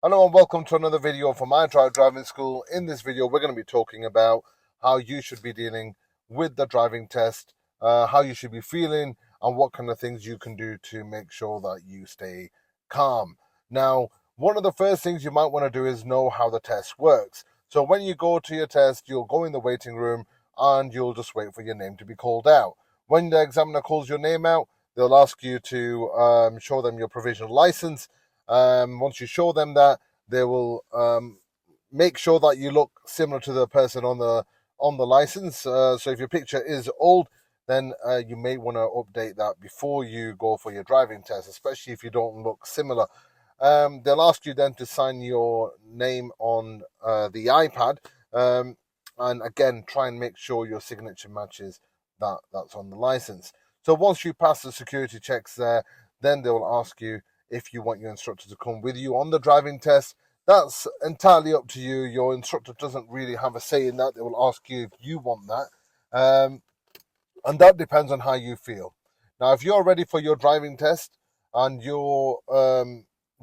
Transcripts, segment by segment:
Hello and welcome to another video from iDrive Driving School. In this video, we're going to be talking about how you should be dealing with the driving test, how you should be feeling, and what kind of things you can do to make sure that you stay calm. Now, one of the first things you might want to do is know how the test works. So when you go to your test, you'll go in the waiting room and you'll just wait for your name to be called out. When the examiner calls your name out, they'll ask you to show them your provisional license. Once you show them that, they will make sure that you look similar to the person on the license. So if your picture is old, then you may want to update that before you go for your driving test, especially if you don't look similar. They'll ask you then to sign your name on the iPad, and again, try and make sure your signature matches that's on the license. So once you pass the security checks there, then they'll ask you if you want your instructor to come with you on the driving test. That's entirely up to you. Your instructor doesn't really have a say in that. They will ask you if you want that. And that depends on how you feel. Now, if you're ready for your driving test and you're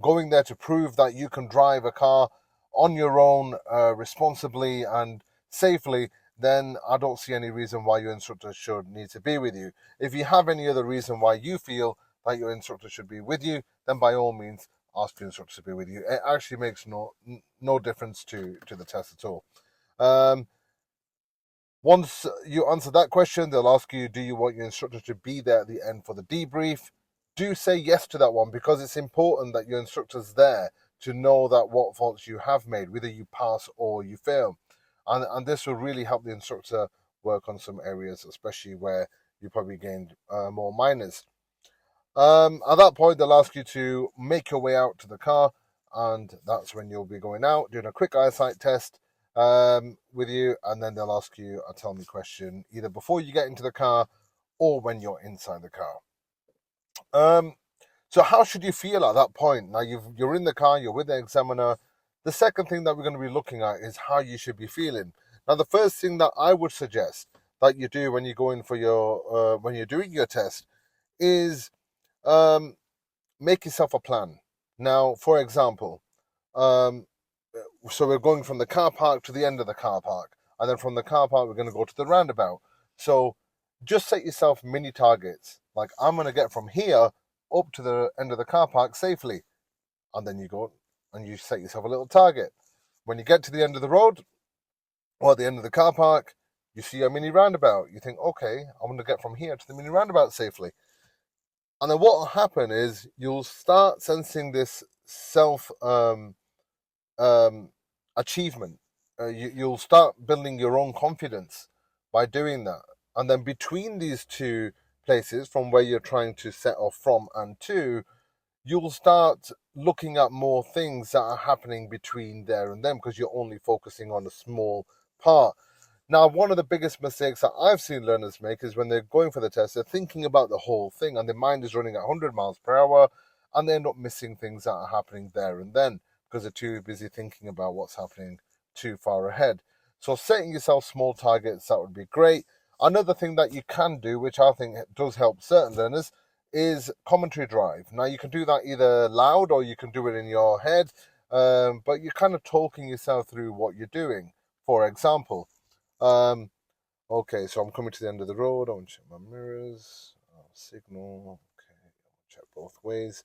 going there to prove that you can drive a car on your own responsibly and safely, then I don't see any reason why your instructor should need to be with you. If you have any other reason why you feel that your instructor should be with you, then by all means, ask your instructor to be with you. It actually makes no difference to the test at all. Once you answer that question, they'll ask you, do you want your instructor to be there at the end for the debrief? Do say yes to that one, because it's important that your instructor's there to know that what faults you have made, whether you pass or you fail. And this will really help the instructor work on some areas, especially where you probably gained more minors. At that point, they'll ask you to make your way out to the car, and that's when you'll be going out, doing a quick eyesight test with you, and then they'll ask you a tell me question either before you get into the car or when you're inside the car. So how should you feel at that point? Now you're in the car, you're with the examiner. The second thing that we're going to be looking at is how you should be feeling. Now, the first thing that I would suggest that you do when you go in for your when you're doing your test is make yourself a plan. Now, for example, um, so we're going from the car park to the end of the car park, and then from the car park we're going to go to the roundabout. So just set yourself mini targets, like I'm going to get from here up to the end of the car park safely, and then you go and you set yourself a little target. When you get to the end of the road or at the end of the car park, you see a mini roundabout. You think, okay, I'm going to get from here to the mini roundabout safely. And then what will happen is you'll start sensing this self achievement. You'll start building your own confidence by doing that. And then between these two places, from where you're trying to set off from and to, you'll start looking at more things that are happening between there and then, because you're only focusing on a small part. Now, one of the biggest mistakes that I've seen learners make is when they're going for the test, they're thinking about the whole thing and their mind is running at 100 miles per hour, and they end up missing things that are happening there and then because they're too busy thinking about what's happening too far ahead. So setting yourself small targets, that would be great. Another thing that you can do, which I think does help certain learners, is commentary drive. Now, you can do that either loud or you can do it in your head, but you're kind of talking yourself through what you're doing. For example, okay, so I'm coming to the end of the road. I want to check my mirrors. Signal. Okay, check both ways.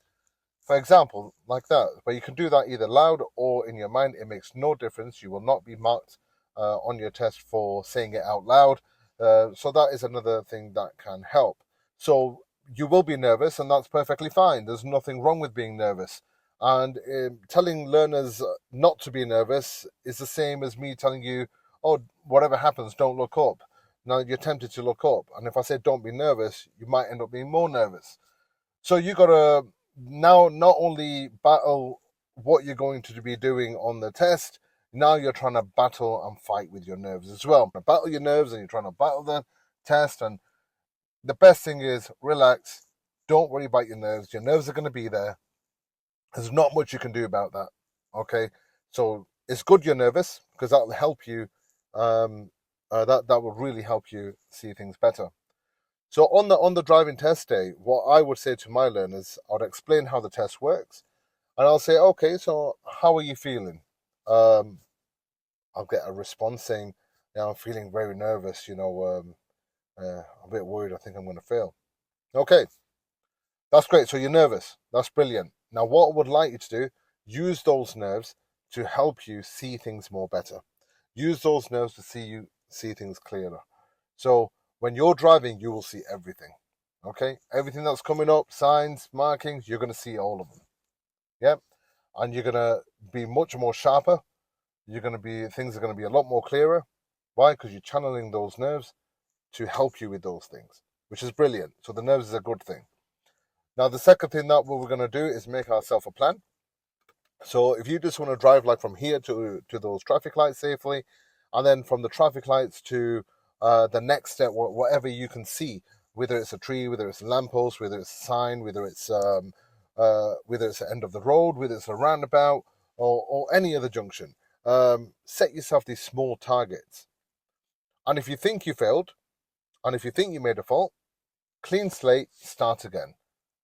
For example, like that. But you can do that either loud or in your mind. It makes no difference. You will not be marked on your test for saying it out loud. So that is another thing that can help. So you will be nervous, and that's perfectly fine. There's nothing wrong with being nervous. And telling learners not to be nervous is the same as me telling you, oh, whatever happens, don't look up. Now you're tempted to look up, and if I say don't be nervous, you might end up being more nervous. So you got to now not only battle what you're going to be doing on the test, now you're trying to battle and fight with your nerves as well. Battle your nerves and you're trying to battle the test. And the best thing is relax. Don't worry about your nerves. Your nerves are going to be there. There's not much you can do about that. Okay, so it's good you're nervous, because that will help you. That will really help you see things better. So on the driving test day, what I would say to my learners, I would explain how the test works. And I'll say, okay, so how are you feeling? Um, I'll get a response saying, yeah, I'm feeling very nervous, a bit worried, I think I'm going to fail. Okay, that's great. So you're nervous. That's brilliant. Now, what I would like you to do, use those nerves to help you see things more better. Use those nerves to see things clearer. So when you're driving, you will see everything. Okay, everything that's coming up, signs, markings, you're going to see all of them. Yep, and you're going to be much more sharper. Things are going to be a lot more clearer. Why? Because you're channeling those nerves to help you with those things, which is brilliant. So the nerves is a good thing. Now, the second thing that we're going to do is make ourselves a plan. So if you just want to drive like from here to those traffic lights safely, and then from the traffic lights to the next step, whatever you can see, whether it's a tree, whether it's a lamppost, whether it's a sign, whether it's the end of the road, whether it's a roundabout, or any other junction, set yourself these small targets. And if you think you failed, and if you think you made a fault, clean slate, start again.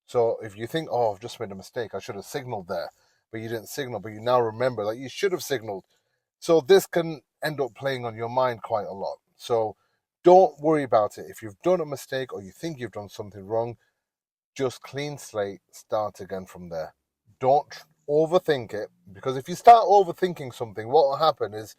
So if you think, oh, I've just made a mistake, I should have signaled there, but you didn't signal, but you now remember that you should have signaled. So this can end up playing on your mind quite a lot. So don't worry about it. If you've done a mistake or you think you've done something wrong, just clean slate, start again from there. Don't overthink it, because if you start overthinking something, what will happen is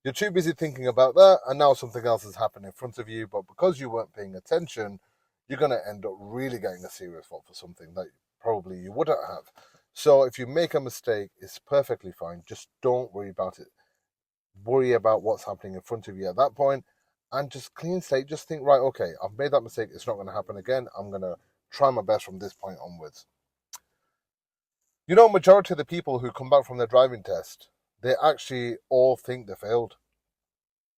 you're too busy thinking about that, and now something else has happened in front of you. But because you weren't paying attention, you're going to end up really getting a serious fault for something that probably you wouldn't have. So if you make a mistake, it's perfectly fine. Just don't worry about it. Worry about what's happening in front of you at that point, and just clean slate. Just think, right, okay, I've made that mistake. It's not going to happen again. I'm going to try my best from this point onwards. Majority of the people who come back from their driving test, they actually all think they failed.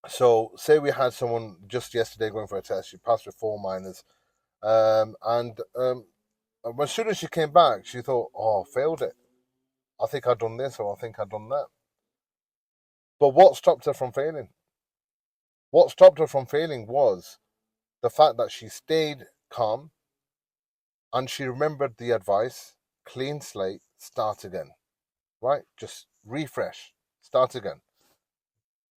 So, say we had someone just yesterday going for a test. She passed with 4 minors, and as soon as she came back, she thought, "Oh, I failed it. I think I'd done this, or I think I'd done that." But what stopped her from failing? What stopped her from failing was the fact that she stayed calm and she remembered the advice: clean slate, start again. Right? Just refresh, start again,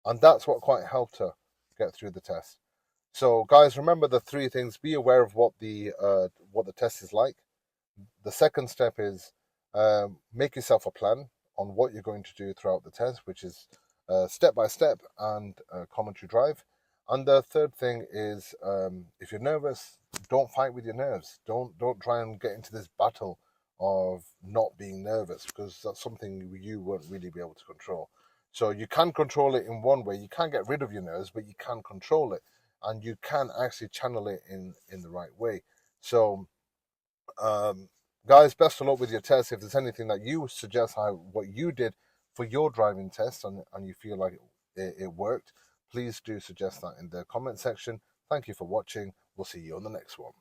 and that's what quite helped her get through the test. So, guys, remember the 3 things. Be aware of what the test is like. The second step is make yourself a plan on what you're going to do throughout the test, which is step by step and commentary drive. And the third thing is, if you're nervous, don't fight with your nerves. Don't try and get into this battle of not being nervous, because that's something you won't really be able to control. So you can control it in one way. You can't get rid of your nerves, but you can control it, and you can actually channel it in the right way. So, um, guys, best of luck with your test. If there's anything that you suggest what you did for your driving test, and you feel like it worked, please do suggest that in the comment section. Thank you for watching. We'll see you on the next one.